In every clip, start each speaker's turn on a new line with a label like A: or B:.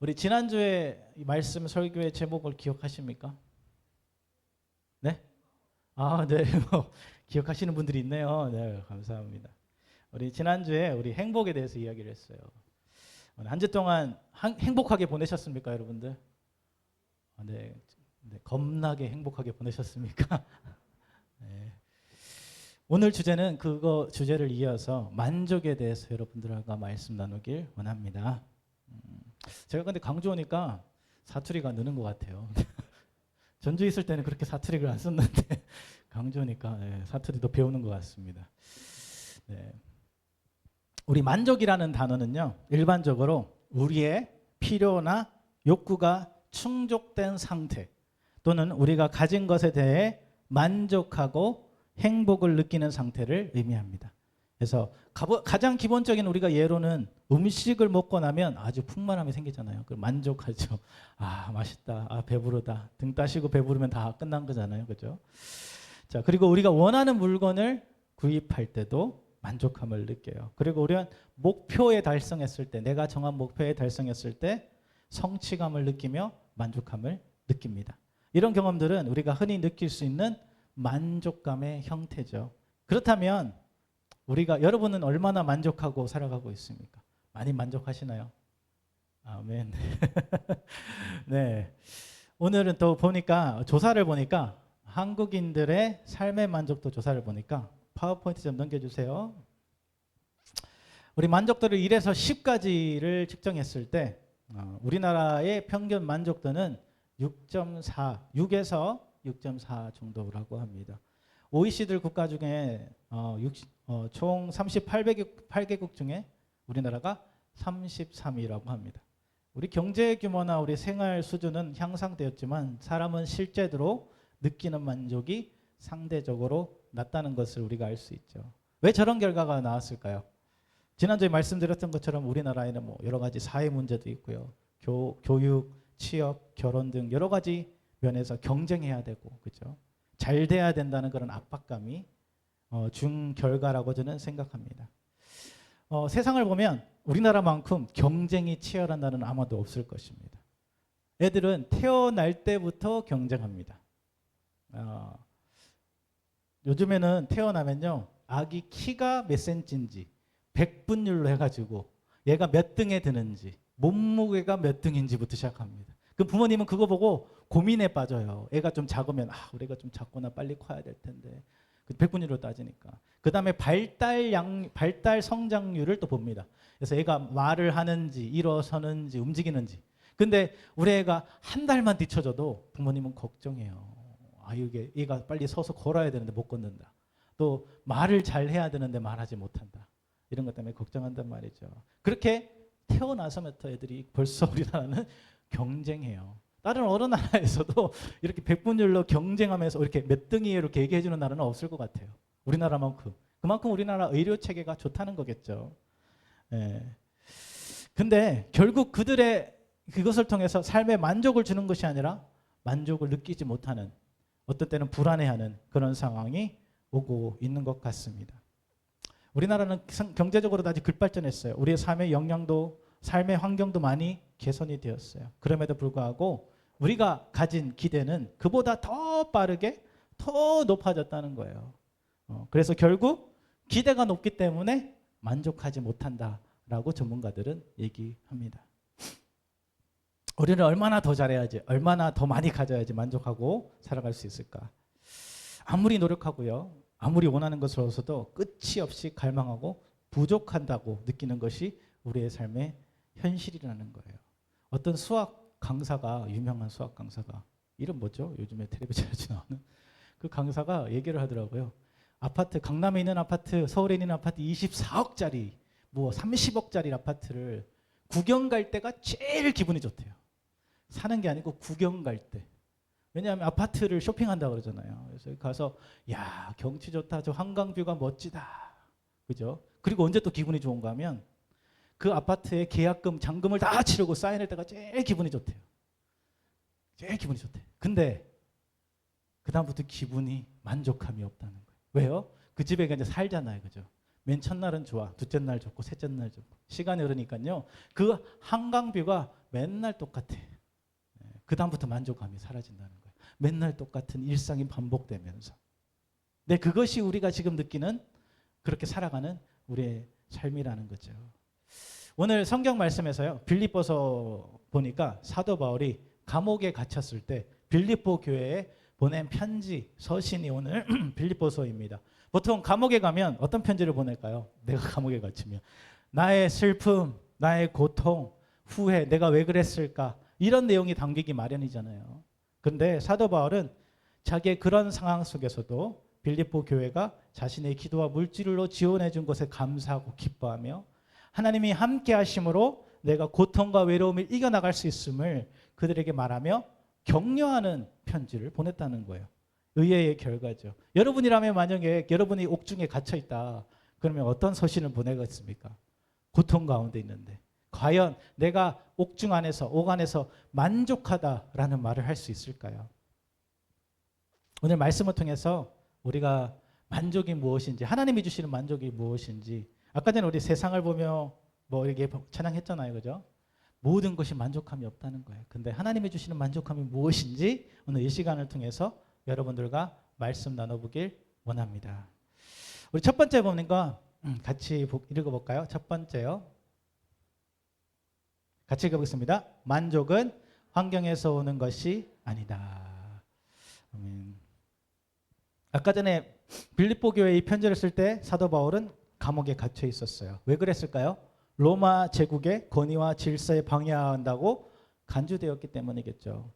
A: 우리 지난주에 이 말씀 설교의 제목을 기억하십니까? 네? 아, 네. 기억하시는 분들이 있네요. 네, 감사합니다. 우리 지난주에 우리 행복에 대해서 이야기를 했어요. 한 주 동안 행복하게 보내셨습니까, 여러분들? 네, 네, 겁나게 행복하게 보내셨습니까? 네. 오늘 주제는 그거 주제를 이어서 만족에 대해서 여러분들과 말씀 나누길 원합니다. 제가 근데 강주 오니까 사투리가 느는 것 같아요. 전주 있을 때는 그렇게 사투리를 안 썼는데 강주 오니까 사투리도 배우는 것 같습니다. 네. 우리 만족이라는 단어는요, 일반적으로 우리의 필요나 욕구가 충족된 상태 또는 우리가 가진 것에 대해 만족하고 행복을 느끼는 상태를 의미합니다. 그래서 가장 기본적인 우리가 예로는 음식을 먹고 나면 아주 풍만함이 생기잖아요. 그럼 만족하죠. 아, 맛있다. 아, 배부르다. 등 따시고 배부르면 다 끝난 거잖아요. 그죠? 자, 그리고 우리가 원하는 물건을 구입할 때도 만족함을 느껴요. 그리고 우리는 목표에 달성했을 때, 내가 정한 목표에 달성했을 때 성취감을 느끼며 만족함을 느낍니다. 이런 경험들은 우리가 흔히 느낄 수 있는 만족감의 형태죠. 그렇다면 여러분은 얼마나 만족하고 살아가고 있습니까? 많이 만족하시나요? 아멘. 네. 오늘은 또 조사를 보니까 한국인들의 삶의 만족도 조사를 보니까 파워포인트 좀 넘겨주세요. 우리 만족도를 1에서 10까지를 측정했을 때 우리나라의 평균 만족도는 6.4, 6에서 6.4 정도라고 합니다. OECD 국가 중에 총 38개국 중에 우리나라가 33위라고 합니다. 우리 경제 규모나 우리 생활 수준은 향상되었지만 사람은 실제로 느끼는 만족이 상대적으로 낮다는 것을 우리가 알 수 있죠. 왜 저런 결과가 나왔을까요? 지난주에 말씀드렸던 것처럼 우리나라에는 뭐 여러 가지 사회 문제도 있고요. 교육, 취업, 결혼 등 여러 가지 면에서 경쟁해야 되고, 그죠? 잘 돼야 된다는 그런 압박감이 준 결과라고 저는 생각합니다. 세상을 보면 우리나라만큼 경쟁이 치열한 나라는 아마도 없을 것입니다. 애들은 태어날 때부터 경쟁합니다. 요즘에는 태어나면요, 아기 키가 몇 센치인지 100분율로 해가지고 얘가 몇 등에 드는지 몸무게가 몇 등인지부터 시작합니다. 그 부모님은 그거 보고 고민에 빠져요. 애가 좀 작으면 우리 애가 좀 작구나, 빨리 커야 될 텐데. 그 100분율로 따지니까. 그 다음에 발달 성장률을 또 봅니다. 그래서 애가 말을 하는지 일어서는지 움직이는지. 근데 우리 애가 한 달만 뒤쳐져도 부모님은 걱정해요. 이게 얘가 빨리 서서 걸어야 되는데 못 걷는다. 또 말을 잘 해야 되는데 말하지 못한다. 이런 것 때문에 걱정한단 말이죠. 그렇게 태어나서부터 애들이 벌써 우리나라는 경쟁해요. 다른 어느 나라에서도 이렇게 백분율로 경쟁하면서 이렇게 몇 등이에요 이렇게 얘기해 주는 나라는 없을 것 같아요. 우리나라만큼. 그만큼 우리나라 의료 체계가 좋다는 거겠죠. 예. 근데 결국 그것을 통해서 삶에 만족을 주는 것이 아니라 만족을 느끼지 못하는, 어떤 때는 불안해하는 그런 상황이 오고 있는 것 같습니다. 우리나라는 경제적으로도 아주 급발전했어요. 우리의 삶의 영향도, 삶의 환경도 많이 개선이 되었어요. 그럼에도 불구하고 우리가 가진 기대는 그보다 더 빠르게 더 높아졌다는 거예요. 그래서 결국 기대가 높기 때문에 만족하지 못한다라고 전문가들은 얘기합니다. 우리는 얼마나 더 잘해야지, 얼마나 더 많이 가져야지 만족하고 살아갈 수 있을까? 아무리 노력하고요, 아무리 원하는 것을 얻어도 끝이 없이 갈망하고 부족한다고 느끼는 것이 우리의 삶의 현실이라는 거예요. 어떤 유명한 수학 강사가, 이름 뭐죠? 요즘에 텔레비전에 나오는 그 강사가 얘기를 하더라고요. 강남에 있는 아파트, 서울에 있는 아파트 24억짜리, 뭐 30억짜리 아파트를 구경 갈 때가 제일 기분이 좋대요. 사는 게 아니고 구경 갈 때. 왜냐하면 아파트를 쇼핑한다고 그러잖아요. 그래서 가서 경치 좋다, 저 한강뷰가 멋지다, 그죠? 그리고 언제 또 기분이 좋은가 하면 그 아파트의 계약금, 잔금을 다 치르고 사인할 때가 제일 기분이 좋대요. 제일 기분이 좋대. 근데 그 다음부터 기분이 만족함이 없다는 거예요. 왜요? 그 집에 이제 살잖아요, 그죠? 맨 첫날은 좋아. 둘째 날 좋고 셋째 날 좋고. 시간이 흐르니까요. 그 한강뷰가 맨날 똑같아. 그 다음부터 만족감이 사라진다는 거예요. 맨날 똑같은 일상이 반복되면서. 네, 그것이 우리가 지금 느끼는 그렇게 살아가는 우리의 삶이라는 거죠. 오늘 성경 말씀에서요. 빌립보서 보니까 사도 바울이 감옥에 갇혔을 때 빌립보 교회에 보낸 편지, 서신이 오늘 빌립보서입니다. 보통 감옥에 가면 어떤 편지를 보낼까요? 내가 감옥에 갇히면 나의 슬픔, 나의 고통, 후회, 내가 왜 그랬을까? 이런 내용이 담기기 마련이잖아요. 그런데 사도 바울은 자기의 그런 상황 속에서도 빌립보 교회가 자신의 기도와 물질로 지원해 준 것에 감사하고 기뻐하며 하나님이 함께 하심으로 내가 고통과 외로움을 이겨나갈 수 있음을 그들에게 말하며 격려하는 편지를 보냈다는 거예요. 의외의 결과죠. 여러분이라면 만약에 여러분이 옥중에 갇혀 있다. 그러면 어떤 서신을 보내겠습니까? 고통 가운데 있는데 과연 내가 옥중 안에서 옥 안에서 만족하다라는 말을 할 수 있을까요? 오늘 말씀을 통해서 우리가 만족이 무엇인지, 하나님이 주시는 만족이 무엇인지, 아까 전에 우리 세상을 보며 뭐 이렇게 찬양했잖아요, 그죠? 모든 것이 만족함이 없다는 거예요. 근데 하나님이 주시는 만족함이 무엇인지 오늘 이 시간을 통해서 여러분들과 말씀 나눠보길 원합니다. 우리 첫 번째 보니까 같이 읽어볼까요? 첫 번째요. 같이 읽어보겠습니다. 만족은 환경에서 오는 것이 아니다. 아멘. 아까 전에 빌립보 교회에 이 편지를 쓸 때 사도 바울은 감옥에 갇혀 있었어요. 왜 그랬을까요? 로마 제국의 권위와 질서에 방해한다고 간주되었기 때문이겠죠.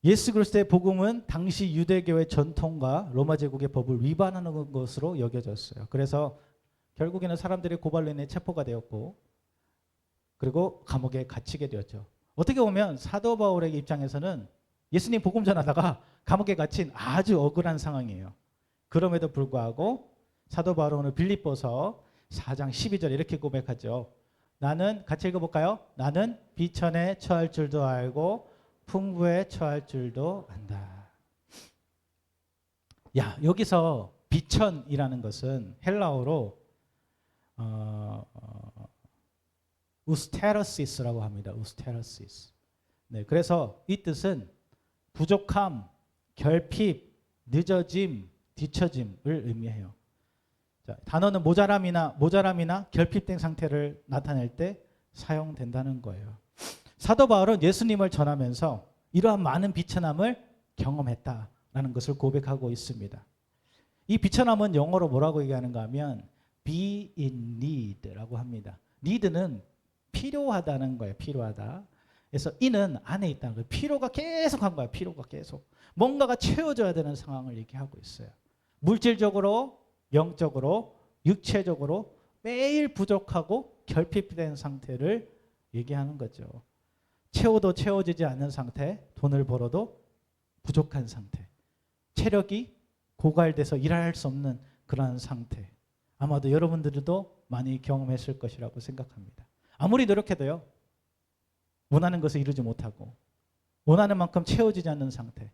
A: 예수 그리스도의 복음은 당시 유대교의 전통과 로마 제국의 법을 위반하는 것으로 여겨졌어요. 그래서 결국에는 사람들의 고발로 인해 체포가 되었고 그리고 감옥에 갇히게 되었죠. 어떻게 보면 사도 바울의 입장에서는 예수님 복음 전하다가 감옥에 갇힌 아주 억울한 상황이에요. 그럼에도 불구하고 사도 바울은 오늘 빌립보서 4장 12절 이렇게 고백하죠. 나는 같이 읽어볼까요? 나는 비천에 처할 줄도 알고 풍부에 처할 줄도 안다. 야, 여기서 비천이라는 것은 헬라어로 우스테르시스라고 합니다. 우스테르시스. 네, 그래서 이 뜻은 부족함, 결핍, 늦어짐, 뒤처짐을 의미해요. 자, 단어는 모자람이나 결핍된 상태를 나타낼 때 사용된다는 거예요. 사도 바울은 예수님을 전하면서 이러한 많은 비천함을 경험했다라는 것을 고백하고 있습니다. 이 비천함은 영어로 뭐라고 얘기하는가 하면 be in need라고 합니다. need는 필요하다는 거예요. 필요하다. 그래서 in은 안에 있다는 거예요. 필요가 계속 한 거예요. 필요가 계속. 뭔가가 채워져야 되는 상황을 얘기하고 있어요. 물질적으로, 영적으로, 육체적으로 매일 부족하고 결핍된 상태를 얘기하는 거죠. 채워도 채워지지 않는 상태, 돈을 벌어도 부족한 상태, 체력이 고갈돼서 일할 수 없는 그러한 상태. 아마도 여러분들도 많이 경험했을 것이라고 생각합니다. 아무리 노력해도요. 원하는 것을 이루지 못하고 원하는 만큼 채워지지 않는 상태,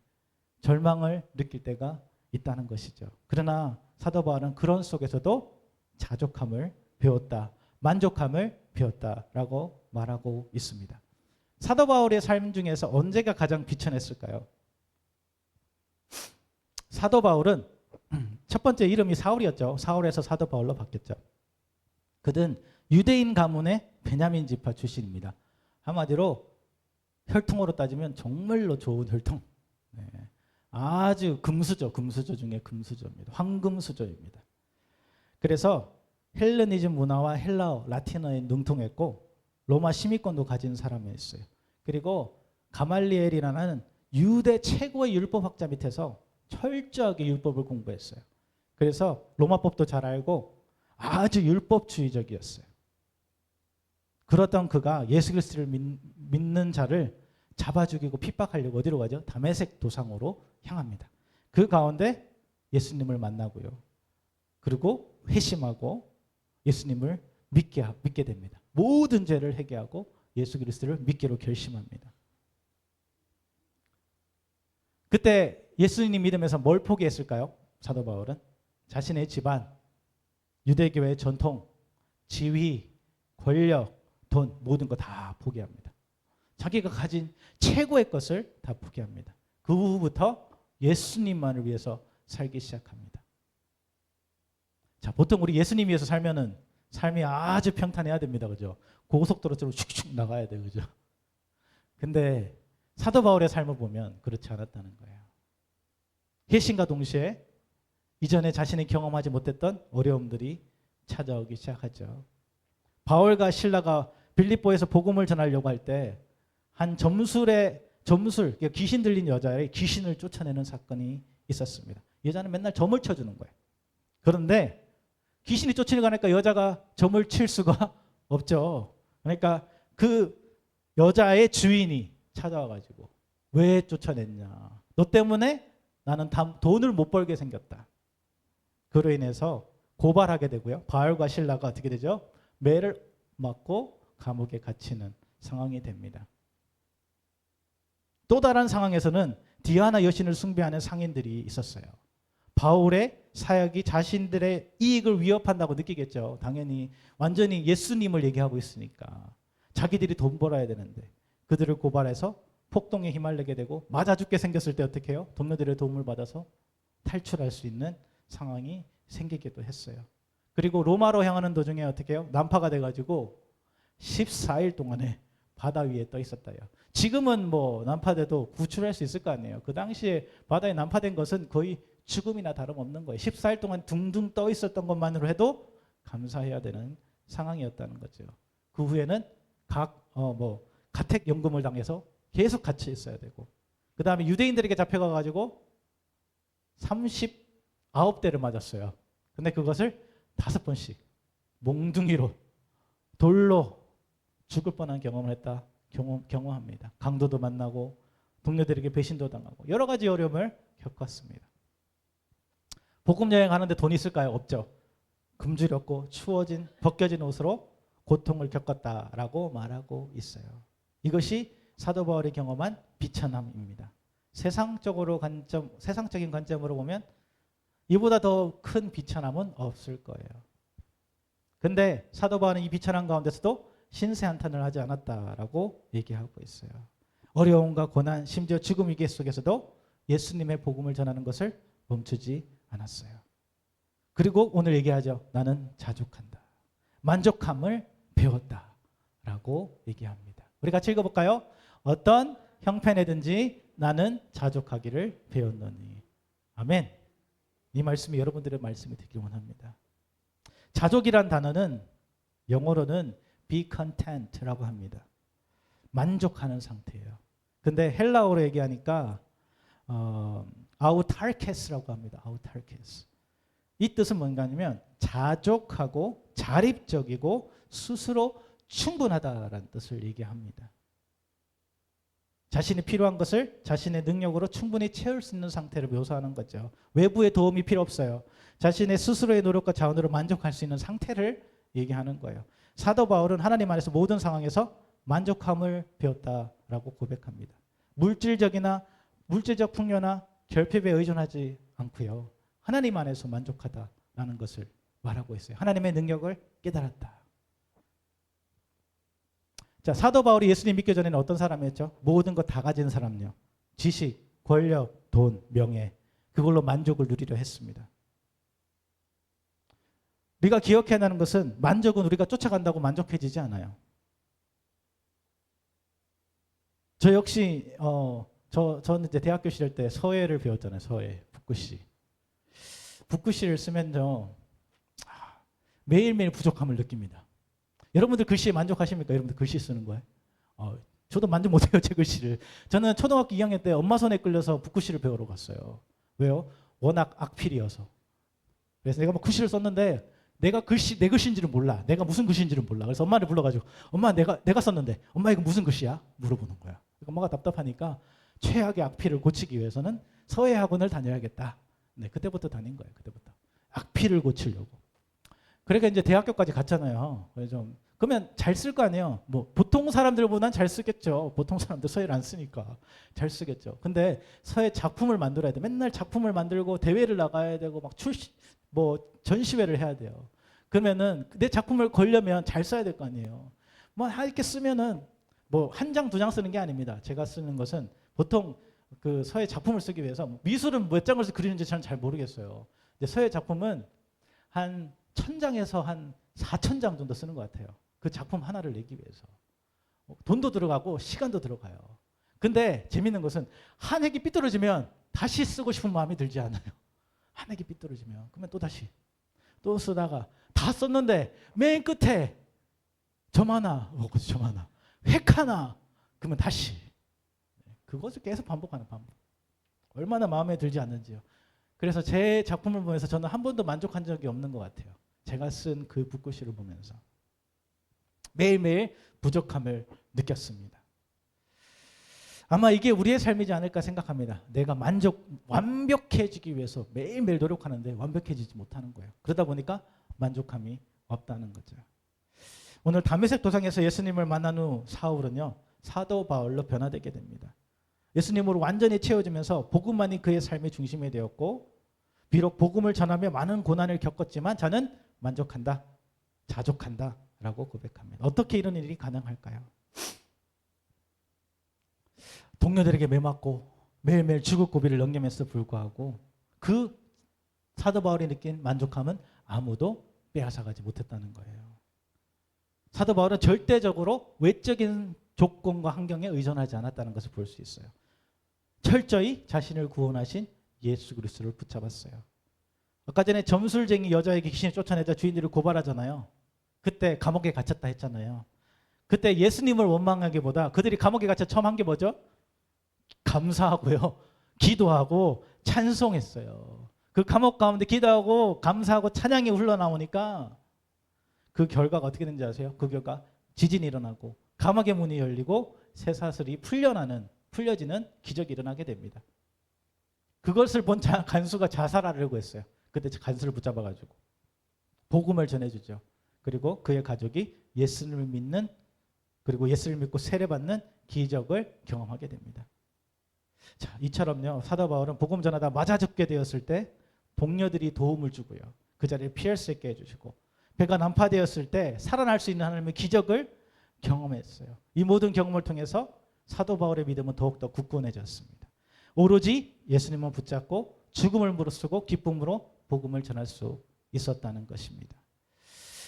A: 절망을 느낄 때가 있다는 것이죠. 그러나 사도 바울은 그런 속에서도 자족함을 배웠다, 만족함을 배웠다라고 말하고 있습니다. 사도 바울의 삶 중에서 언제가 가장 비천했을까요? 사도 바울은 첫 번째 이름이 사울이었죠. 사울에서 사도 바울로 바뀌었죠. 그는 유대인 가문의 베냐민 지파 출신입니다. 한마디로 혈통으로 따지면 정말로 좋은 혈통. 네. 아주 금수저 중에 금수저입니다. 황금수저입니다. 그래서 헬레니즘 문화와 헬라어, 라틴어에 능통했고 로마 시민권도 가진 사람이었어요. 그리고 가말리엘이라는 유대 최고의 율법학자 밑에서 철저하게 율법을 공부했어요. 그래서 로마법도 잘 알고 아주 율법주의적이었어요. 그렇던 그가 예수 그리스도를 믿는 자를 잡아 죽이고 핍박하려고 어디로 가죠? 다메섹 도상으로 향합니다. 그 가운데 예수님을 만나고요. 그리고 회심하고 예수님을 믿게 됩니다. 모든 죄를 회개하고 예수 그리스도를 믿기로 결심합니다. 그때 예수님 믿으면서 뭘 포기했을까요? 사도 바울은 자신의 집안, 유대교의 전통, 지위, 권력, 돈 모든 거 다 포기합니다. 자기가 가진 최고의 것을 다 포기합니다. 그 후부터 예수님만을 위해서 살기 시작합니다. 자, 보통 우리 예수님 위해서 살면은 삶이 아주 평탄해야 됩니다. 그죠? 고속도로처럼 슉슉 나가야 돼요. 그죠? 근데 사도 바울의 삶을 보면 그렇지 않았다는 거예요. 회심과 동시에 이전에 자신이 경험하지 못했던 어려움들이 찾아오기 시작하죠. 바울과 실라가 빌립보에서 복음을 전하려고 할 때 한 점술, 귀신 들린 여자의 귀신을 쫓아내는 사건이 있었습니다. 여자는 맨날 점을 쳐주는 거예요. 그런데 귀신이 쫓아가니까 여자가 점을 칠 수가 없죠. 그러니까 그 여자의 주인이 찾아와가지고 왜 쫓아냈냐. 너 때문에 나는 돈을 못 벌게 생겼다. 그로 인해서 고발하게 되고요. 바울과 실라가 어떻게 되죠? 매를 맞고 감옥에 갇히는 상황이 됩니다. 또 다른 상황에서는 디아나 여신을 숭배하는 상인들이 있었어요. 바울의 사역이 자신들의 이익을 위협한다고 느끼겠죠. 당연히 완전히 예수님을 얘기하고 있으니까. 자기들이 돈 벌어야 되는데 그들을 고발해서 폭동에 휘말리게 되고 맞아 죽게 생겼을 때 어떻게 해요? 동료들의 도움을 받아서 탈출할 수 있는 상황이 생기기도 했어요. 그리고 로마로 향하는 도중에 어떻게 해요? 난파가 돼가지고 14일 동안에 바다 위에 떠 있었다요. 지금은 뭐 난파돼도 구출할 수 있을 거 아니에요. 그 당시에 바다에 난파된 것은 거의 죽음이나 다름없는 거예요. 14일 동안 둥둥 떠 있었던 것만으로 해도 감사해야 되는 상황이었다는 거죠. 그 후에는 가택연금을 당해서 계속 갇혀 있어야 되고, 그 다음에 유대인들에게 잡혀가가지고 39대를 맞았어요. 근데 그것을 5번씩 몽둥이로 돌로 죽을 뻔한 경험을 했다. 경험합니다. 강도도 만나고 동료들에게 배신도 당하고 여러 가지 어려움을 겪었습니다. 복음 여행 하는데 돈이 있을까요? 없죠. 굶주렸고 추워진 벗겨진 옷으로 고통을 겪었다라고 말하고 있어요. 이것이 사도 바울이 경험한 비천함입니다. 세상적인 관점으로 보면 이보다 더 큰 비천함은 없을 거예요. 근데 사도 바울은 이 비천함 가운데서도 신세 한탄을 하지 않았다라고 얘기하고 있어요. 어려움과 고난, 심지어 죽음 위기 속에서도 예수님의 복음을 전하는 것을 멈추지 않았어요. 그리고 오늘 얘기하죠. 나는 자족한다. 만족함을 배웠다라고 얘기합니다. 우리 같이 읽어볼까요? 어떤 형편에든지 나는 자족하기를 배웠노니. 아멘. 이 말씀이 여러분들의 말씀이 되길 원합니다. 자족이란 단어는 영어로는 be content라고 합니다. 만족하는 상태예요. 근데 헬라어로 얘기하니까 autarkes라고 합니다. autarkes. 이 뜻은 뭔가 하면 자족하고 자립적이고 스스로 충분하다라는 뜻을 얘기합니다. 자신이 필요한 것을 자신의 능력으로 충분히 채울 수 있는 상태를 묘사하는 거죠. 외부의 도움이 필요 없어요. 자신의 스스로의 노력과 자원으로 만족할 수 있는 상태를 얘기하는 거예요. 사도 바울은 하나님 안에서 모든 상황에서 만족함을 배웠다라고 고백합니다. 물질적 풍요나 결핍에 의존하지 않고요. 하나님 안에서 만족하다라는 것을 말하고 있어요. 하나님의 능력을 깨달았다. 자, 사도 바울이 예수님 믿기 전에는 어떤 사람이었죠? 모든 것 다 가진 사람요. 지식, 권력, 돈, 명예, 그걸로 만족을 누리려 했습니다. 우리가 기억해야 하는 것은 만족은 우리가 쫓아간다고 만족해지지 않아요. 저 역시 저는 이제 대학교 시절 때 서예를 배웠잖아요. 서예, 붓글씨. 붓글씨를 쓰면요 매일매일 부족함을 느낍니다. 여러분들 글씨에 만족하십니까? 여러분들 글씨 쓰는 거예요? 저도 만족 못해요, 제 글씨를. 저는 초등학교 2학년 때 엄마 손에 끌려서 붓글씨를 배우러 갔어요. 왜요? 워낙 악필이어서. 그래서 내가 뭐 글씨를 썼는데 내 글씨인지는 몰라. 내가 무슨 글씨인지는 몰라. 그래서 엄마를 불러가지고 엄마 내가 썼는데 엄마 이거 무슨 글씨야? 물어보는 거야. 엄마가 답답하니까 최악의 악필을 고치기 위해서는 서예 학원을 다녀야겠다. 네, 그때부터 다닌 거예요. 그때부터 악필을 고치려고. 그러니까 이제 대학교까지 갔잖아요. 그러면 잘 쓸 거 아니에요. 뭐 보통 사람들보다는 잘 쓰겠죠. 보통 사람들 서예를 안 쓰니까 잘 쓰겠죠. 근데 서예 작품을 만들어야 돼. 맨날 작품을 만들고 대회를 나가야 되고 막 전시회를 해야 돼요. 그러면은 내 작품을 걸려면 잘 써야 될 거 아니에요. 뭐 이렇게 쓰면은 뭐 한 장, 두 장 쓰는 게 아닙니다. 제가 쓰는 것은 보통 그 서예 작품을 쓰기 위해서 미술은 몇 장을 그리는지 저는 잘 모르겠어요. 근데 서예 작품은 한 1000장에서 한 4000장 정도 쓰는 것 같아요. 그 작품 하나를 내기 위해서. 돈도 들어가고 시간도 들어가요. 근데 재밌는 것은 한 획이 삐뚤어지면 다시 쓰고 싶은 마음이 들지 않아요. 한 획이 삐뚤어지면. 그러면 또 다시 또 쓰다가 다 썼는데 맨 끝에 점 하나, 점 하나, 획 하나, 그러면 다시. 그것을 계속 반복하는 반복. 얼마나 마음에 들지 않는지요. 그래서 제 작품을 보면서 저는 한 번도 만족한 적이 없는 것 같아요. 제가 쓴 그 붓글씨를 보면서 매일매일 부족함을 느꼈습니다. 아마 이게 우리의 삶이지 않을까 생각합니다. 내가 완벽해지기 위해서 매일매일 노력하는데 완벽해지지 못하는 거예요. 그러다 보니까 만족함이 없다는 거죠. 오늘 다메섹 도상에서 예수님을 만난 후 사울은요, 사도 바울로 변화되게 됩니다. 예수님으로 완전히 채워지면서 복음만이 그의 삶의 중심이 되었고, 비록 복음을 전하며 많은 고난을 겪었지만 저는 만족한다, 자족한다 라고 고백합니다. 어떻게 이런 일이 가능할까요? 동료들에게 매맞고 매일매일 죽을 고비를 넘김에도 불구하고 그 사도 바울이 느낀 만족함은 아무도 빼앗아가지 못했다는 거예요. 사도 바울은 절대적으로 외적인 조건과 환경에 의존하지 않았다는 것을 볼 수 있어요. 철저히 자신을 구원하신 예수 그리스도를 붙잡았어요. 아까 전에 점술쟁이 여자에게 귀신이 쫓아내자 주인들을 고발하잖아요. 그때 감옥에 갇혔다 했잖아요. 그때 예수님을 원망하기보다 그들이 감옥에 갇혀 처음 한 게 뭐죠? 감사하고요, 기도하고 찬송했어요. 그 감옥 가운데 기도하고 감사하고 찬양이 흘러나오니까 그 결과가 어떻게 되는지 아세요? 그 결과 지진이 일어나고 감옥의 문이 열리고 쇠사슬이 풀려지는 기적이 일어나게 됩니다. 그것을 본 간수가 자살하려고 했어요. 그때 간수를 붙잡아가지고 복음을 전해주죠. 그리고 그의 가족이 예수를 믿는, 그리고 예수를 믿고 세례받는 기적을 경험하게 됩니다. 자, 이처럼요, 사도 바울은 복음 전하다 맞아 죽게 되었을 때 동료들이 도움을 주고요, 그 자리를 피할 수 있게 해주시고, 배가 난파되었을 때 살아날 수 있는 하나님의 기적을 경험했어요. 이 모든 경험을 통해서 사도 바울의 믿음은 더욱더 굳건해졌습니다. 오로지 예수님을 붙잡고 죽음을 무릅쓰고 기쁨으로 복음을 전할 수 있었다는 것입니다.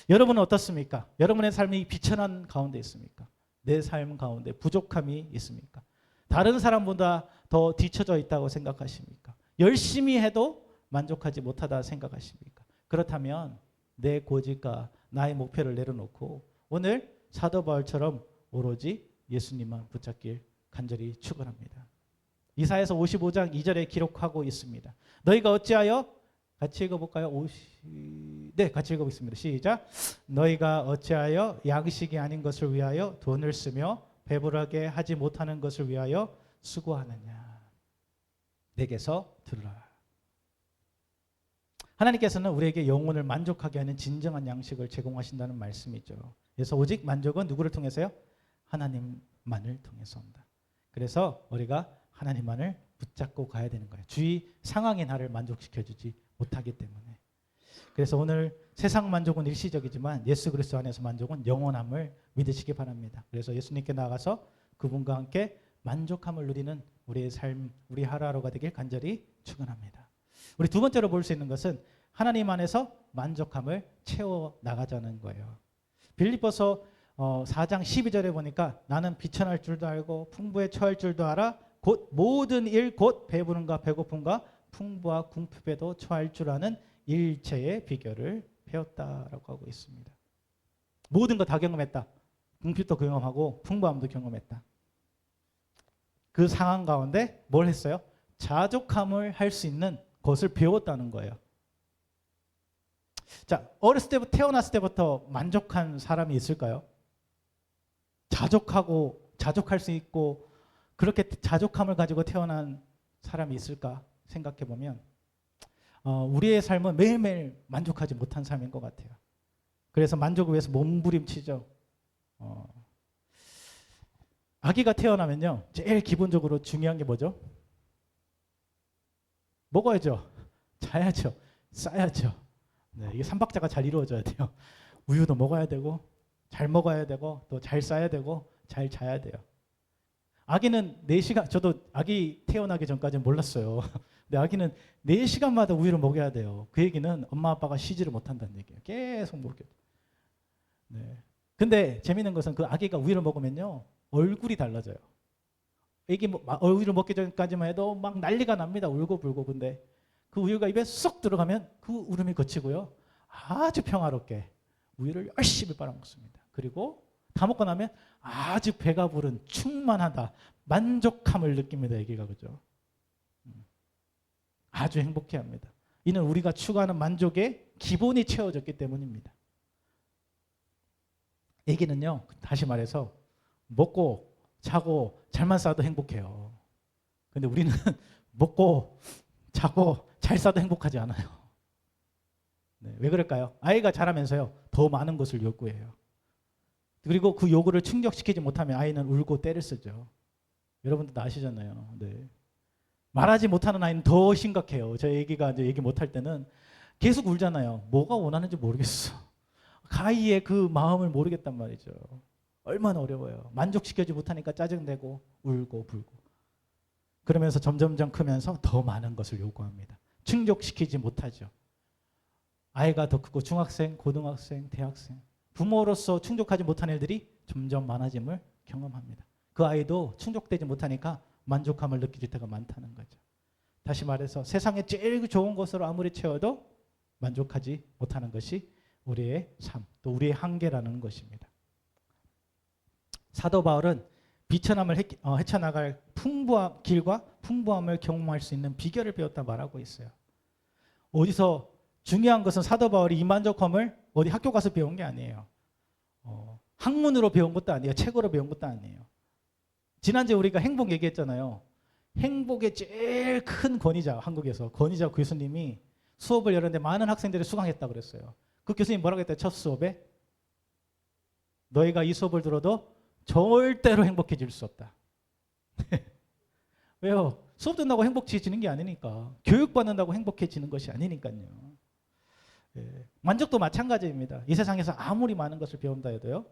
A: 여러분은 어떻습니까? 여러분의 삶이 비천한 가운데 있습니까? 내 삶 가운데 부족함이 있습니까? 다른 사람보다 더 뒤처져 있다고 생각하십니까? 열심히 해도 만족하지 못하다 생각하십니까? 그렇다면 내 고집과 나의 목표를 내려놓고 오늘 사도 바울처럼 오로지 예수님만 붙잡길 간절히 축원합니다. 이사야서 55장 2절에 기록하고 있습니다. 너희가 어찌하여, 같이 읽어볼까요? 네, 같이 읽어보겠습니다. 시작. 너희가 어찌하여 양식이 아닌 것을 위하여 돈을 쓰며 배부르게 하지 못하는 것을 위하여 수고하느냐. 내게서 들으라. 하나님께서는 우리에게 영혼을 만족하게 하는 진정한 양식을 제공하신다는 말씀이죠. 그래서 오직 만족은 누구를 통해서요? 하나님만을 통해서 온다. 그래서 우리가 하나님만을 붙잡고 가야 되는 거예요. 주위 상황이 나를 만족시켜주지 못하기 때문에. 그래서 오늘 세상 만족은 일시적이지만 예수 그리스도 안에서 만족은 영원함을 믿으시기 바랍니다. 그래서 예수님께 나가서 그분과 함께 만족함을 누리는 우리의 삶, 우리 하루하루가 되길 간절히 축원합니다. 우리 두 번째로 볼 수 있는 것은 하나님 안에서 만족함을 채워 나가자는 거예요. 빌립보서 4장 12절에 보니까 나는 비천할 줄도 알고 풍부에 처할 줄도 알아 곧 모든 일 곧 배부름과 배고픔과 풍부와 궁핍에도 처할 줄 아는 일체의 비결을 배웠다라고 하고 있습니다. 모든 거 다 경험했다. 궁핍도 경험하고 풍부함도 경험했다. 그 상황 가운데 뭘 했어요? 자족함을 할 수 있는 것을 배웠다는 거예요. 자, 어렸을 때부터, 태어났을 때부터 만족한 사람이 있을까요? 자족할 수 있고 그렇게 자족함을 가지고 태어난 사람이 있을까 생각해 보면 우리의 삶은 매일매일 만족하지 못한 삶인 것 같아요. 그래서 만족을 위해서 몸부림치죠. 아기가 태어나면요, 제일 기본적으로 중요한 게 뭐죠? 먹어야죠, 자야죠, 싸야죠. 네, 이게 삼박자가 잘 이루어져야 돼요. 우유도 먹어야 되고 잘 먹어야 되고 또 잘 싸야 되고 잘 자야 돼요. 아기는 4시간, 저도 아기 태어나기 전까지는 몰랐어요. 근데 아기는 4시간마다 우유를 먹여야 돼요. 그 얘기는 엄마 아빠가 쉬지를 못한다는 얘기예요. 계속 먹여요. 네. 근데 재밌는 것은 그 아기가 우유를 먹으면요 얼굴이 달라져요. 애기 우유를 먹기 전까지만 해도 막 난리가 납니다. 울고불고. 근데 그 우유가 입에 쏙 들어가면 그 울음이 그치고요 아주 평화롭게 우유를 열심히 빨아먹습니다. 그리고 다 먹고 나면 아주 배가 부른 충만하다 만족함을 느낍니다. 애기가. 그죠? 아주 행복해합니다. 이는 우리가 추구하는 만족의 기본이 채워졌기 때문입니다. 애기는요 다시 말해서 먹고 자고 잘만 싸도 행복해요. 근데 우리는 먹고 자고 잘 싸도 행복하지 않아요. 네, 왜 그럴까요? 아이가 자라면서요 더 많은 것을 요구해요. 그리고 그 요구를 충족시키지 못하면 아이는 울고 떼를 쓰죠. 여러분도 다 아시잖아요. 네. 말하지 못하는 아이는 더 심각해요. 저 애기가 이제 얘기 못할 때는 계속 울잖아요. 뭐가 원하는지 모르겠어. 아이의 그 마음을 모르겠단 말이죠. 얼마나 어려워요. 만족시켜주지 못하니까 짜증내고 울고 불고. 그러면서 점점점 크면서 더 많은 것을 요구합니다. 충족시키지 못하죠. 아이가 더 크고 중학생, 고등학생, 대학생. 부모로서 충족하지 못한 일들이 점점 많아짐을 경험합니다. 그 아이도 충족되지 못하니까 만족함을 느낄 때가 많다는 거죠. 다시 말해서 세상에 제일 좋은 것으로 아무리 채워도 만족하지 못하는 것이 우리의 삶, 또 우리의 한계라는 것입니다. 사도 바울은 비천함을 헤쳐나갈 길과 풍부함을 경험할 수 있는 비결을 배웠다 말하고 있어요. 어디서 중요한 것은 사도 바울이 이 만족함을 어디 학교 가서 배운 게 아니에요. 학문으로 배운 것도 아니에요. 책으로 배운 것도 아니에요. 지난주에 우리가 행복 얘기했잖아요. 행복의 제일 큰 권위자, 한국에서 권위자 교수님이 수업을 열었는데 많은 학생들이 수강했다고 그랬어요. 그 교수님 뭐라고 했대요? 첫 수업에 너희가 이 수업을 들어도 절대로 행복해질 수 없다. 왜요? 수업 듣는다고 행복해지는 게 아니니까. 교육받는다고 행복해지는 것이 아니니까요. 예. 만족도 마찬가지입니다. 이 세상에서 아무리 많은 것을 배운다 해도요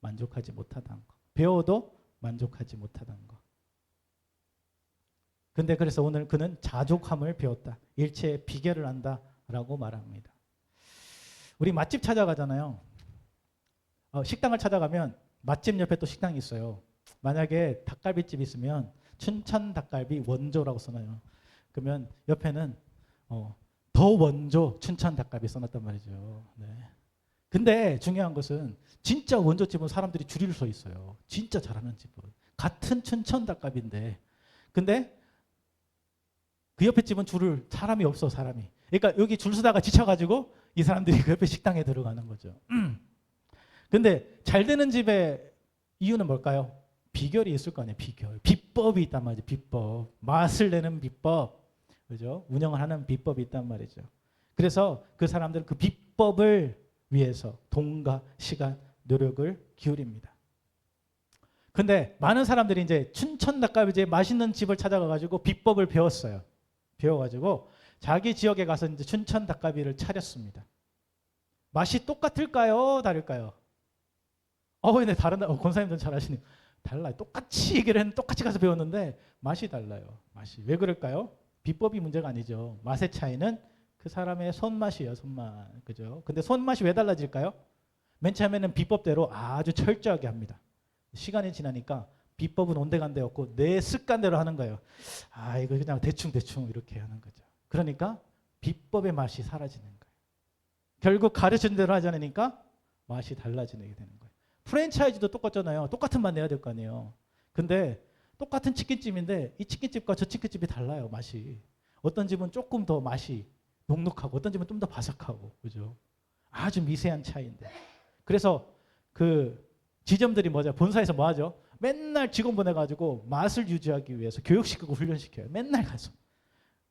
A: 만족하지 못하다는 거. 배워도 만족하지 못하다는 거. 근데 그래서 오늘 그는 자족함을 배웠다. 일체의 비결을 안다라고 말합니다. 우리 맛집 찾아가잖아요. 식당을 찾아가면 맛집 옆에 또 식당이 있어요. 만약에 닭갈비집 있으면 춘천 닭갈비 원조라고 써놔요. 그러면 옆에는 더 원조 춘천 닭갈비 써놨단 말이죠. 네. 근데 중요한 것은 진짜 원조집은 사람들이 줄을 서 있어요. 진짜 잘하는 집은. 같은 춘천 닭갈비인데. 근데 그 옆에 집은 사람이 없어, 사람이. 그러니까 여기 줄 서다가 지쳐가지고 이 사람들이 그 옆에 식당에 들어가는 거죠. 근데 잘 되는 집의 이유는 뭘까요? 비결이 있을 거 아니에요. 비결. 비법이 있단 말이죠. 비법. 맛을 내는 비법. 그죠? 운영을 하는 비법이 있단 말이죠. 그래서 그 사람들은 그 비법을 위해서 돈과 시간, 노력을 기울입니다. 근데 많은 사람들이 이제 춘천 닭갈비집에 맛있는 집을 찾아가가지고 비법을 배웠어요. 배워가지고 자기 지역에 가서 이제 춘천 닭갈비를 차렸습니다. 맛이 똑같을까요? 다를까요? 근데 다른다. 권사님들은 잘 아시네요. 달라요. 똑같이 얘기를 했는데 똑같이 가서 배웠는데 맛이 달라요. 맛이. 왜 그럴까요? 비법이 문제가 아니죠. 맛의 차이는 그 사람의 손맛이에요. 손맛. 그죠? 근데 손맛이 왜 달라질까요? 맨 처음에는 비법대로 아주 철저하게 합니다. 시간이 지나니까 비법은 온데간데 없고 내 습관대로 하는 거예요. 이거 그냥 대충 이렇게 하는 거죠. 그러니까 비법의 맛이 사라지는 거예요. 결국 가르친 대로 하지 않으니까 맛이 달라지게 되는 거예요. 프랜차이즈도 똑같잖아요. 똑같은 맛 내야 될 거 아니에요. 근데 똑같은 치킨집인데 이 치킨집과 저 치킨집이 달라요. 맛이. 어떤 집은 조금 더 맛이 눅눅하고 어떤 집은 좀 더 바삭하고. 그죠? 아주 미세한 차이인데. 그래서 그 지점들이 뭐죠? 본사에서 뭐 하죠? 맨날 직원 보내가지고 맛을 유지하기 위해서 교육시키고 훈련시켜요. 맨날 가서.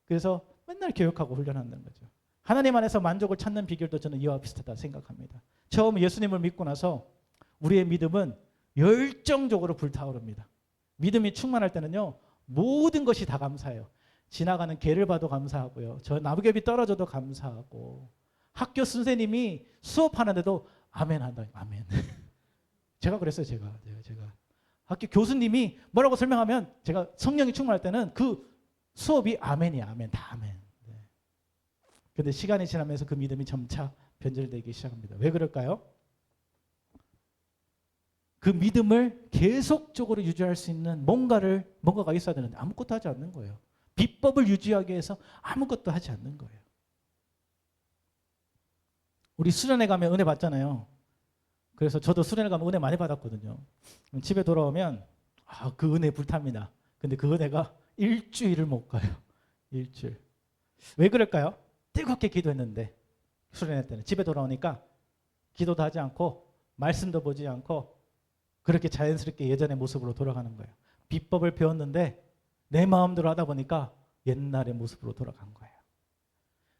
A: 그래서 맨날 교육하고 훈련한다는 거죠. 하나님 안에서 만족을 찾는 비결도 저는 이와 비슷하다 생각합니다. 처음 예수님을 믿고 나서 우리의 믿음은 열정적으로 불타오릅니다. 믿음이 충만할 때는요. 모든 것이 다 감사해요. 지나가는 개를 봐도 감사하고요. 저 나무겹이 떨어져도 감사하고 학교 선생님이 수업하는데도 아멘 한다. 아멘. 제가 그랬어요. 제가 학교 교수님이 뭐라고 설명하면 제가 성령이 충만할 때는 그 수업이 아멘이야. 아멘. 다 아멘. 그런데 시간이 지나면서 그 믿음이 점차 변질되기 시작합니다. 왜 그럴까요? 그 믿음을 계속적으로 유지할 수 있는 뭔가가 있어야 되는데 아무것도 하지 않는 거예요. 비법을 유지하기 위해서 아무것도 하지 않는 거예요. 우리 수련회 가면 은혜 받잖아요. 그래서 저도 수련회 가면 은혜 많이 받았거든요. 집에 돌아오면 그 은혜 불탑니다. 근데 그 은혜가 일주일을 못 가요. 일주일. 왜 그럴까요? 뜨겁게 기도했는데 수련회 때는 집에 돌아오니까 기도도 하지 않고 말씀도 보지 않고 그렇게 자연스럽게 예전의 모습으로 돌아가는 거예요. 비법을 배웠는데 내 마음대로 하다 보니까 옛날의 모습으로 돌아간 거예요.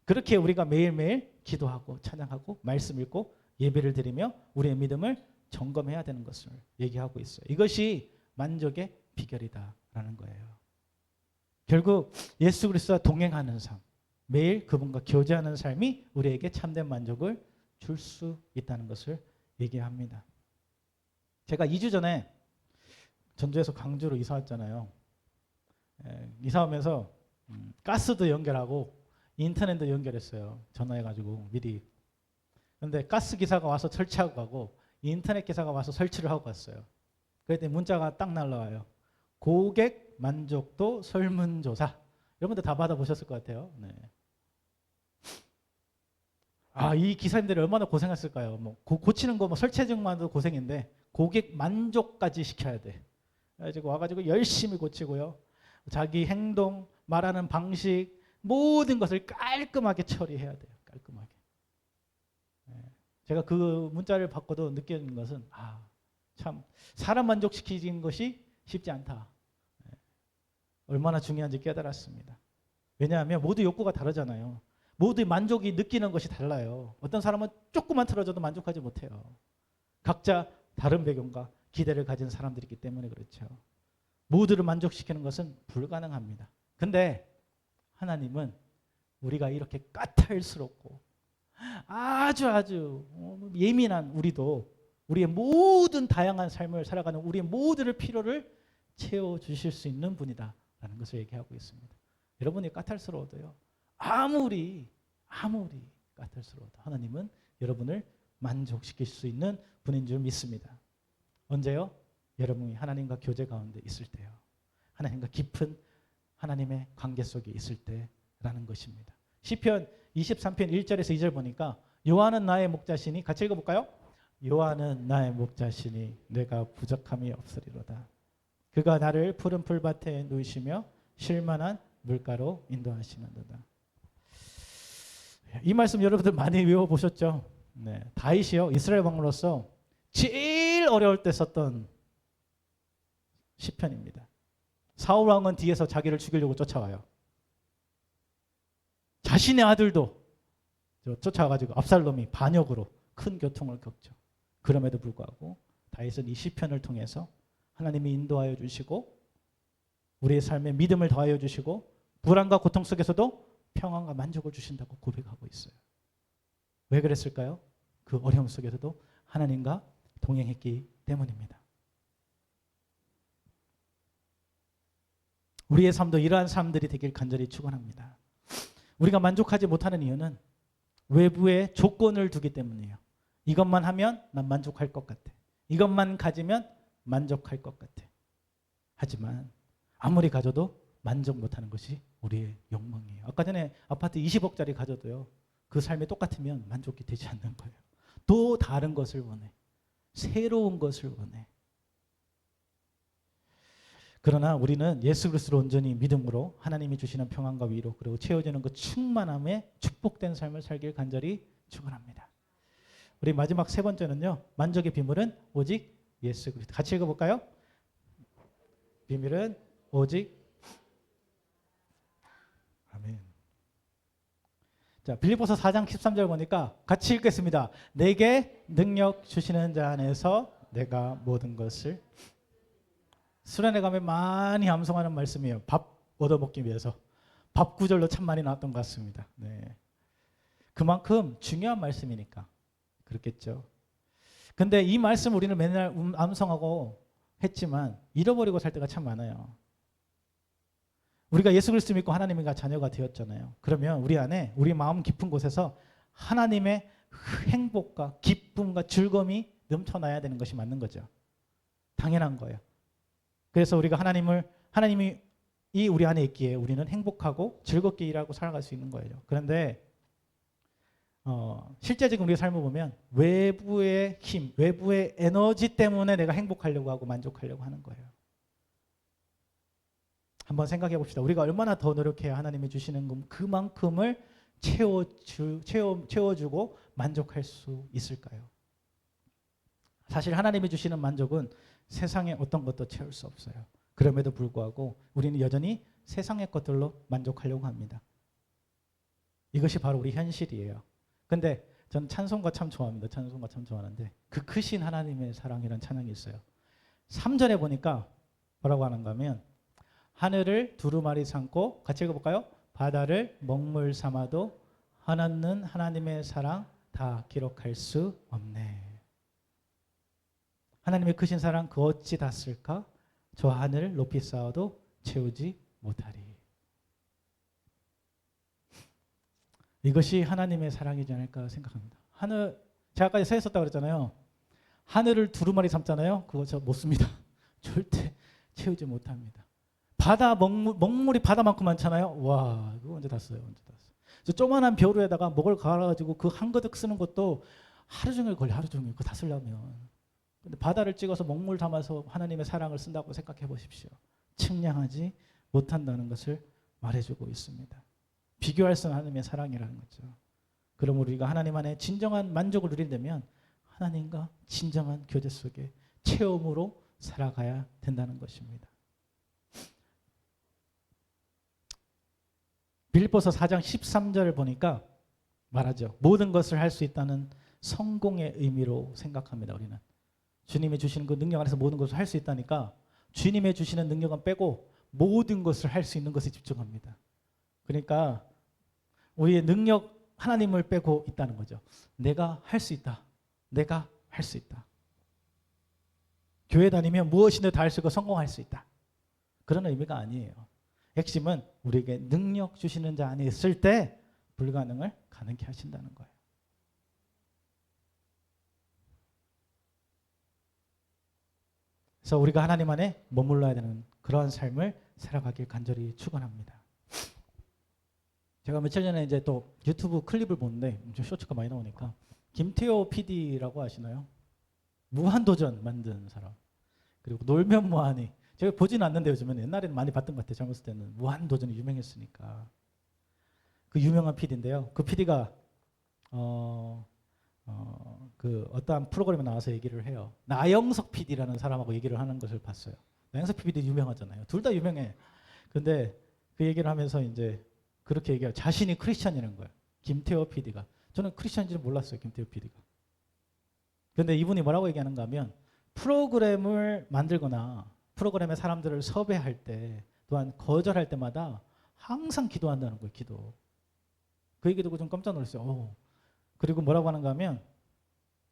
A: 그렇게 우리가 매일매일 기도하고 찬양하고 말씀 읽고 예배를 드리며 우리의 믿음을 점검해야 되는 것을 얘기하고 있어요. 이것이 만족의 비결이다라는 거예요. 결국 예수 그리스도와 동행하는 삶, 매일 그분과 교제하는 삶이 우리에게 참된 만족을 줄 수 있다는 것을 얘기합니다. 제가 2주 전에 전주에서 광주로 이사 왔잖아요. 이사 오면서 가스도 연결하고 인터넷도 연결했어요. 전화해가지고 미리. 그런데 가스 기사가 와서 설치하고 가고 인터넷 기사가 와서 설치를 하고 갔어요. 그랬더니 문자가 딱 날라와요. 고객 만족도 설문조사. 여러분들 다 받아보셨을 것 같아요. 네. 이 기사님들이 얼마나 고생했을까요? 고치는 거 설치해준만도 고생인데 고객 만족까지 시켜야 돼. 그래가지고 와가지고 열심히 고치고요. 자기 행동, 말하는 방식 모든 것을 깔끔하게 처리해야 돼요. 깔끔하게. 제가 그 문자를 받고도 느끼는 것은 참 사람 만족시키는 것이 쉽지 않다. 얼마나 중요한지 깨달았습니다. 왜냐하면 모두 욕구가 다르잖아요. 모두 만족이 느끼는 것이 달라요. 어떤 사람은 조금만 틀어줘도 만족하지 못해요. 각자 다른 배경과 기대를 가진 사람들이기 때문에 그렇죠. 모두를 만족시키는 것은 불가능합니다. 근데 하나님은 우리가 이렇게 까탈스럽고 아주 예민한 우리도 우리의 모든 다양한 삶을 살아가는 우리의 모두의 필요를 채워주실 수 있는 분이다라는 것을 얘기하고 있습니다. 여러분이 까탈스러워도요. 아무리 까탈스러워도 하나님은 여러분을 만족시킬 수 있는 분인 줄 믿습니다. 언제요? 여러분이 하나님과 교제 가운데 있을 때요. 하나님과 깊은 하나님의 관계 속에 있을 때라는 것입니다. 시편 23편 1절에서 2절 보니까 여호와는 나의 목자시니 같이 읽어볼까요? 여호와는 나의 목자시니 내가 부족함이 없으리로다. 그가 나를 푸른 풀밭에 누이시며 쉴만한 물가로 인도하시는도다. 이 말씀 여러분들 많이 외워보셨죠? 네, 다윗이요 이스라엘 왕으로서 제일 어려울 때 썼던 시편입니다. 사울 왕은 뒤에서 자기를 죽이려고 쫓아와요. 자신의 아들도 쫓아와가지고 압살롬이 반역으로 큰 고통을 겪죠. 그럼에도 불구하고 다윗은 이 시편을 통해서 하나님이 인도하여 주시고 우리의 삶에 믿음을 더하여 주시고 불안과 고통 속에서도 평안과 만족을 주신다고 고백하고 있어요. 왜 그랬을까요? 그 어려움 속에서도 하나님과 동행했기 때문입니다. 우리의 삶도 이러한 삶들이 되길 간절히 축원합니다. 우리가 만족하지 못하는 이유는 외부에 조건을 두기 때문이에요. 이것만 하면 난 만족할 것 같아. 이것만 가지면 만족할 것 같아. 하지만 아무리 가져도 만족 못하는 것이 우리의 욕망이에요. 아까 전에 아파트 20억짜리 가져도요. 그 삶이 똑같으면 만족이 되지 않는 거예요. 또 다른 것을 원해. 새로운 것을 원해. 그러나 우리는 예수 그리스도를 온전히 믿음으로 하나님이 주시는 평안과 위로 그리고 채워지는 그 충만함에 축복된 삶을 살길 간절히 축원합니다. 우리 마지막 세 번째는요. 만족의 비밀은 오직 예수 그리스도. 같이 읽어볼까요? 비밀은 오직 아멘. 자, 빌립보서 4장 13절 보니까 같이 읽겠습니다. 내게 능력 주시는 자 안에서 내가 모든 것을 수련회 가면 많이 암송하는 말씀이에요. 밥 얻어먹기 위해서. 밥 구절로 참 많이 나왔던 것 같습니다. 네. 그만큼 중요한 말씀이니까 그렇겠죠. 근데 이 말씀 우리는 맨날 암송하고 했지만 잃어버리고 살 때가 참 많아요. 우리가 예수 그리스도 믿고 하나님의 자녀가 되었잖아요. 그러면 우리 안에 우리 마음 깊은 곳에서 하나님의 행복과 기쁨과 즐거움이 넘쳐나야 되는 것이 맞는 거죠. 당연한 거예요. 그래서 우리가 하나님이 우리 안에 있기에 우리는 행복하고 즐겁게 일하고 살아갈 수 있는 거예요. 그런데 실제적인 우리의 삶을 보면 외부의 힘, 외부의 에너지 때문에 내가 행복하려고 하고 만족하려고 하는 거예요. 한번 생각해 봅시다. 우리가 얼마나 더 노력해야 하나님이 주시는 그만큼을 채워주고 만족할 수 있을까요? 사실 하나님이 주시는 만족은 세상의 어떤 것도 채울 수 없어요. 그럼에도 불구하고 우리는 여전히 세상의 것들로 만족하려고 합니다. 이것이 바로 우리 현실이에요. 근데 전 찬송가 참 좋아합니다. 찬송가 참 좋아하는데 그 크신 하나님의 사랑이라는 찬양이 있어요. 3절에 보니까 뭐라고 하는가 하면 하늘을 두루마리 삼고 같이 읽어볼까요? 바다를 먹물 삼아도 한없는 하나님의 사랑 다 기록할 수 없네. 하나님의 크신 사랑 그 어찌 닿을까? 저 하늘을 높이 쌓아도 채우지 못하리. 이것이 하나님의 사랑이지 않을까 생각합니다. 제가 아까 서 있었다고 그랬잖아요. 하늘을 두루마리 삼잖아요. 그거 저 못 씁니다. 절대 채우지 못합니다. 바다 먹물이 바다만큼 많잖아요. 와, 이거 언제 다 써요? 언제 다 써요? 저 조그만한 벼루에다가 먹을 갈아가지고 그 한 그릇 쓰는 것도 하루 종일 걸려. 하루 종일 그거 다 쓰려면. 근데 바다를 찍어서 먹물 담아서 하나님의 사랑을 쓴다고 생각해 보십시오. 측량하지 못한다는 것을 말해주고 있습니다. 비교할 수 없는 하나님의 사랑이라는 거죠. 그럼 우리가 하나님 안에 진정한 만족을 누리려면 하나님과 진정한 교제 속에 체험으로 살아가야 된다는 것입니다. 빌립보서 4장 13절을 보니까 말하죠. 모든 것을 할 수 있다는 성공의 의미로 생각합니다. 우리는 주님이 주시는 그 능력 안에서 모든 것을 할 수 있다니까 주님이 주시는 능력은 빼고 모든 것을 할 수 있는 것에 집중합니다. 그러니까 우리의 능력 하나님을 빼고 있다는 거죠. 내가 할 수 있다. 내가 할 수 있다. 교회 다니면 무엇이든 다 할 수 있고 성공할 수 있다. 그런 의미가 아니에요. 핵심은 우리에게 능력 주시는 자 안에 있을 때 불가능을 가능케 하신다는 거예요. 그래서 우리가 하나님 안에 머물러야 되는 그러한 삶을 살아가길 간절히 축원합니다. 제가 며칠 전에 이제 또 유튜브 클립을 보는데 쇼츠가 많이 나오니까 김태호 PD라고 아시나요? 무한도전 만든 사람. 그리고 놀면 뭐하니. 제가 보지는 않는데 요즘은 옛날에는 많이 봤던 것 같아요. 젊었을 때는 무한도전이 유명했으니까. 그 유명한 PD인데요. 그 PD가 그 어떠한 프로그램에 나와서 얘기를 해요. 나영석 PD라는 사람하고 얘기를 하는 것을 봤어요. 나영석 PD 유명하잖아요. 둘 다 유명해. 근데 그 얘기를 하면서 이제 그렇게 얘기해요. 자신이 크리스찬이라는 거예요. 김태호 PD가. 저는 크리스찬인지는 몰랐어요. 김태호 PD가. 근데 이분이 뭐라고 얘기하는가 하면 프로그램을 만들거나 프로그램에 사람들을 섭외할 때 또한 거절할 때마다 항상 기도한다는 거예요. 기도. 그 얘기 듣고 좀 깜짝 놀랐어요. 그리고 뭐라고 하는가 하면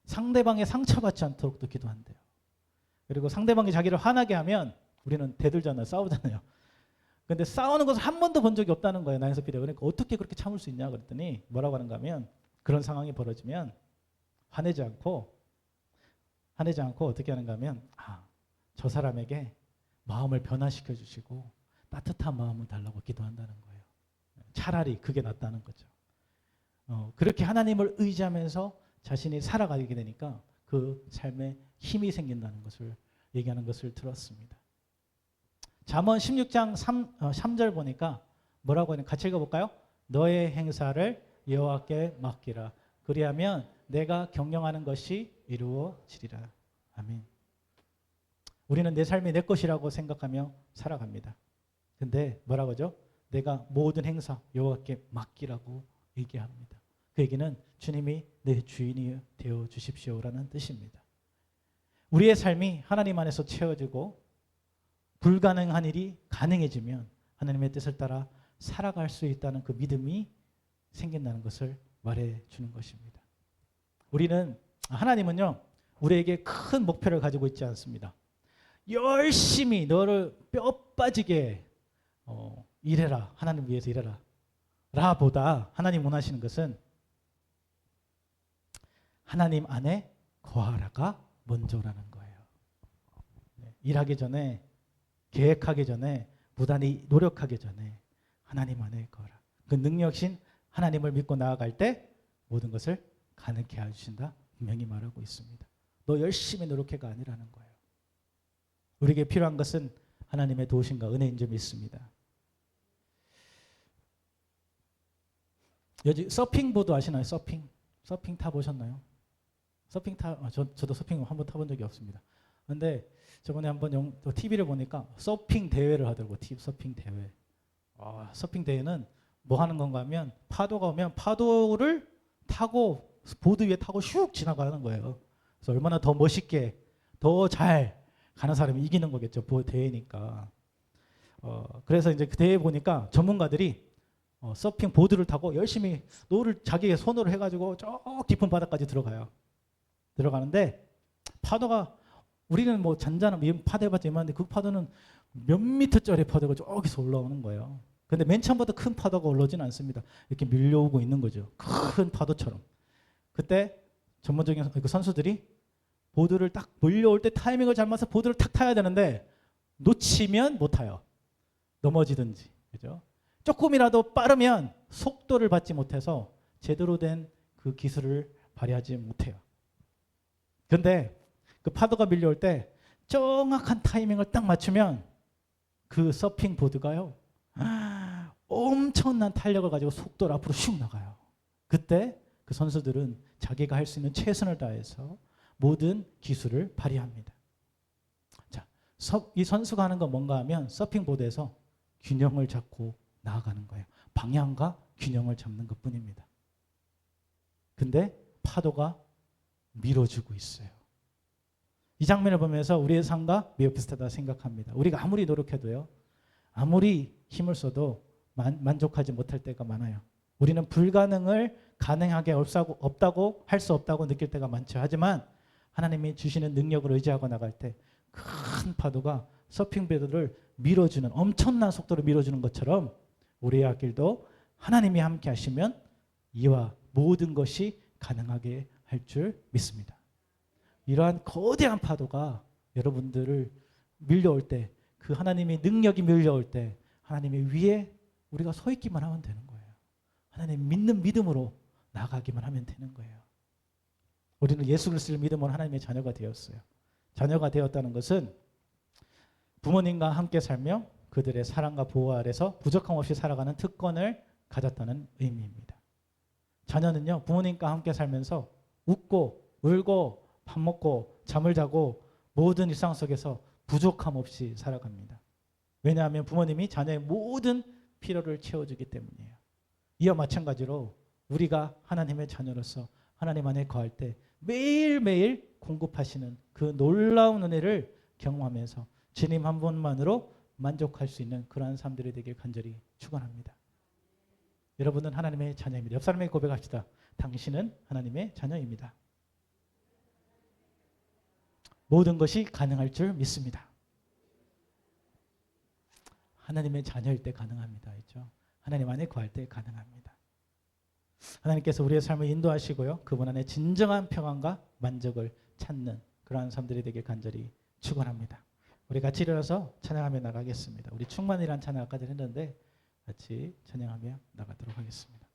A: 상대방의 상처받지 않도록 또 기도한대요. 그리고 상대방이 자기를 화나게 하면 우리는 대들잖아요. 싸우잖아요. 근데 싸우는 것을 한 번도 본 적이 없다는 거예요. 나영석 PD가. 그러니까 어떻게 그렇게 참을 수 있냐 그랬더니 뭐라고 하는가 하면 그런 상황이 벌어지면 화내지 않고 어떻게 하는가 하면 저 사람에게 마음을 변화시켜 주시고 따뜻한 마음을 달라고 기도한다는 거예요. 차라리 그게 낫다는 거죠. 그렇게 하나님을 의지하면서 자신이 살아가게 되니까 그 삶에 힘이 생긴다는 것을 얘기하는 것을 들었습니다. 잠언 16장 3절 보니까 뭐라고 하냐 같이 읽어볼까요? 너의 행사를 여호와께 맡기라. 그리하면 내가 경영하는 것이 이루어지리라. 아멘. 우리는 내 삶이 내 것이라고 생각하며 살아갑니다. 근데 뭐라고 하죠? 내가 모든 행사 여호와께 맡기라고 얘기합니다. 그 얘기는 주님이 내 주인이 되어 주십시오라는 뜻입니다. 우리의 삶이 하나님 안에서 채워지고 불가능한 일이 가능해지면 하나님의 뜻을 따라 살아갈 수 있다는 그 믿음이 생긴다는 것을 말해주는 것입니다. 하나님은요, 우리에게 큰 목표를 가지고 있지 않습니다. 열심히 너를 뼈 빠지게 일해라. 하나님 위해서 일해라. 라보다 하나님 원하시는 것은 하나님 안에 거하라가 먼저라는 거예요. 일하기 전에, 계획하기 전에, 부단히 노력하기 전에 하나님 안에 거하라. 그 능력신 하나님을 믿고 나아갈 때 모든 것을 가능케 해주신다. 분명히 말하고 있습니다. 너 열심히 노력해가 아니라는 거예요. 우리에게 필요한 것은 하나님의 도우심과 은혜인 줄 믿습니다. 요즘 서핑보드 아시나요? 서핑 타보셨나요? 저도 서핑 한번 타본 적이 없습니다. 그런데 저번에 한번 TV를 보니까 서핑 대회를 하더라고요. 서핑 대회. 서핑 대회는 뭐 하는 건가 하면 파도가 오면 파도를 타고 보드 위에 타고 슉 지나가는 거예요. 그래서 얼마나 더 멋있게 더 잘 가는 사람이 이기는 거겠죠. 대회니까. 그래서 이제 그 대회 보니까 전문가들이 서핑 보드를 타고 열심히 노를 자기의 손으로 해가지고 저 깊은 바다까지 들어가는데 파도가 우리는 뭐 잔잔한 파도 해봤자 이만한데 그 파도는 몇 미터짜리 파도가 저기서 올라오는 거예요. 근데 맨 처음부터 큰 파도가 올라오지는 않습니다. 이렇게 밀려오고 있는 거죠. 큰 파도처럼. 그때 전문적인 그 선수들이 보드를 딱 몰려올 때 타이밍을 잘 맞춰서 보드를 탁 타야 되는데 놓치면 못 타요. 넘어지든지. 그죠? 조금이라도 빠르면 속도를 받지 못해서 제대로 된 그 기술을 발휘하지 못해요. 그런데 그 파도가 밀려올 때 정확한 타이밍을 딱 맞추면 그 서핑 보드가요. 엄청난 탄력을 가지고 속도를 앞으로 슉 나가요. 그때 그 선수들은 자기가 할 수 있는 최선을 다해서 모든 기술을 발휘합니다. 자, 이 선수가 하는 건 뭔가 하면 서핑보드에서 균형을 잡고 나아가는 거예요. 방향과 균형을 잡는 것뿐입니다. 근데 파도가 밀어주고 있어요. 이 장면을 보면서 우리의 삶과 매우 비슷하다 생각합니다. 우리가 아무리 노력해도요. 아무리 힘을 써도 만족하지 못할 때가 많아요. 우리는 불가능을 가능하게 없다고 할 수 없다고 느낄 때가 많죠. 하지만 하나님이 주시는 능력을 의지하고 나갈 때 큰 파도가 서핑보드를 밀어주는 엄청난 속도로 밀어주는 것처럼 우리의 길도 하나님이 함께 하시면 이와 모든 것이 가능하게 할 줄 믿습니다. 이러한 거대한 파도가 여러분들을 밀려올 때 그 하나님의 능력이 밀려올 때 하나님의 위에 우리가 서 있기만 하면 되는 거예요. 하나님 믿는 믿음으로 나가기만 하면 되는 거예요. 우리는 예수 그리스도를 믿음으로 하나님의 자녀가 되었어요. 자녀가 되었다는 것은 부모님과 함께 살며 그들의 사랑과 보호 아래서 부족함 없이 살아가는 특권을 가졌다는 의미입니다. 자녀는요, 부모님과 함께 살면서 웃고 울고 밥 먹고 잠을 자고 모든 일상 속에서 부족함 없이 살아갑니다. 왜냐하면 부모님이 자녀의 모든 필요를 채워주기 때문이에요. 이와 마찬가지로 우리가 하나님의 자녀로서 하나님 안에 거할 때 매일매일 공급하시는 그 놀라운 은혜를 경험하면서 주님 한 분만으로 만족할 수 있는 그러한 삶들이 되길 간절히 축원합니다. 여러분은 하나님의 자녀입니다. 옆 사람에게 고백합시다. 당신은 하나님의 자녀입니다. 모든 것이 가능할 줄 믿습니다. 하나님의 자녀일 때 가능합니다. 있죠? 하나님 안에 거할 때 가능합니다. 하나님께서 우리의 삶을 인도하시고요. 그분 안에 진정한 평안과 만족을 찾는 그러한 삶들이 되길 간절히 축원합니다. 우리 같이 일어나서 찬양하며 나가겠습니다. 우리 충만이란 찬양 아까 전에 했는데 같이 찬양하며 나가도록 하겠습니다.